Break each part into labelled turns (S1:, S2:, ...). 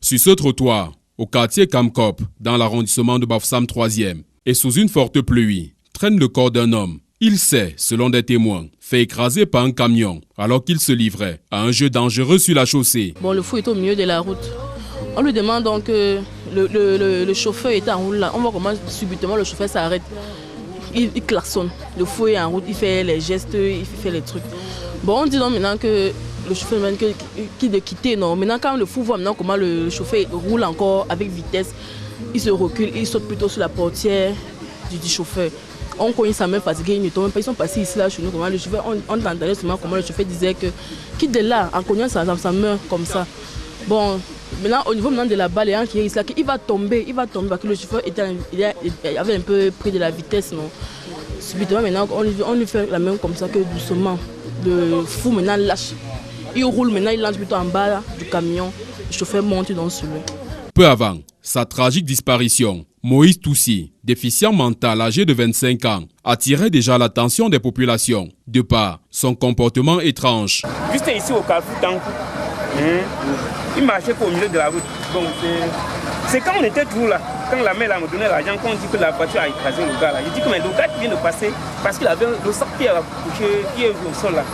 S1: Sur ce trottoir, au quartier Kamkop, dans l'arrondissement de Bafoussam 3e, et sous une forte pluie, traîne le corps d'un homme. Il s'est, selon des témoins, fait écraser par un camion alors qu'il se livrait à un jeu dangereux sur la chaussée.
S2: Bon, le fou est au milieu de la route. On lui demande donc, le chauffeur est en route là. On voit comment subitement le chauffeur s'arrête. Il klaxonne. Le fou est en route, il fait les gestes, il fait les trucs. Bon, on dit donc maintenant que le chauffeur qui de quitter. Non, maintenant quand le fou voit maintenant comment le chauffeur roule encore avec vitesse, il se recule, il saute plutôt sur la portière du chauffeur. On connaît sa main fatiguée, ils ne tombent pas. Ils sont passés ici là chez nous. Comment le chauffeur, on entendait seulement comment le chauffeur disait que quitte de là en cognant sa main comme ça. Bon, maintenant au niveau maintenant de la balle, qui est ici là, il va tomber parce que le chauffeur avait un peu pris de la vitesse. Non. Subitement maintenant on lui fait la main comme ça que doucement. Le fou maintenant lâche. Il roule maintenant, il lance plutôt en bas là, du camion. Le chauffeur monte dans celui.
S1: Peu avant sa tragique disparition, Moïse Toussi, déficient mental âgé de 25 ans, attirait déjà l'attention des populations de par son comportement étrange.
S3: Juste ici au Carrefour Tankou, il marchait au milieu de la route. Donc c'est quand on était toujours là, quand la mère me donnait l'argent, quand on dit que la voiture a écrasé le gars là. Il dit que mais le gars qui vient de passer, parce qu'il avait le sac qui est couché, au sol là,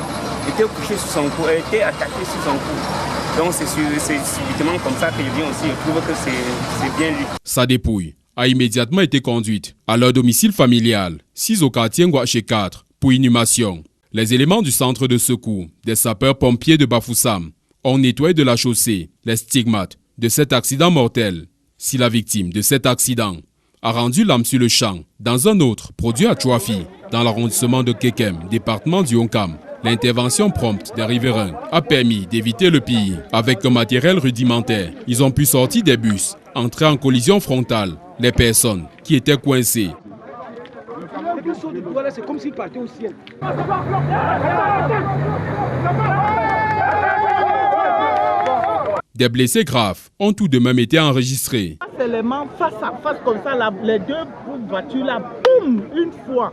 S3: était couché sur son cou, était attaqué sur son cou. Donc c'est subitement comme ça que je viens aussi, je trouve que c'est bien lui.
S1: Sa dépouille a immédiatement été conduite à leur domicile familial, 6 au quartier Ngouaché 4, pour inhumation. Les éléments du centre de secours des sapeurs-pompiers de Bafoussam ont nettoyé de la chaussée les stigmates de cet accident mortel. Si la victime de cet accident a rendu l'âme sur le champ dans un autre produit à Chouafi, dans l'arrondissement de Kekem, département du Honkam, l'intervention prompte des riverains a permis d'éviter le pire. Avec un matériel rudimentaire, ils ont pu sortir des bus, entrer en collision frontale les personnes qui étaient coincées.
S4: C'est comme s'il partait au ciel.
S1: Des blessés graves ont tout de même été enregistrés.
S5: Seulement face à face comme ça, les deux voitures là, boum, une fois.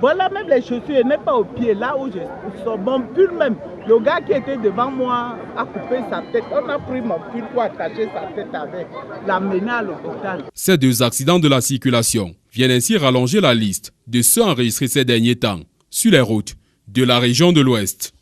S5: Voilà même les chaussures, n'est pas au pied, là où je suis. Mon pull même, le gars qui était devant moi a coupé sa tête. On a pris mon pull pour attacher sa tête avec, l'amener à l'hôpital.
S1: Ces deux accidents de la circulation viennent ainsi rallonger la liste de ceux enregistrés ces derniers temps sur les routes de la région de l'Ouest.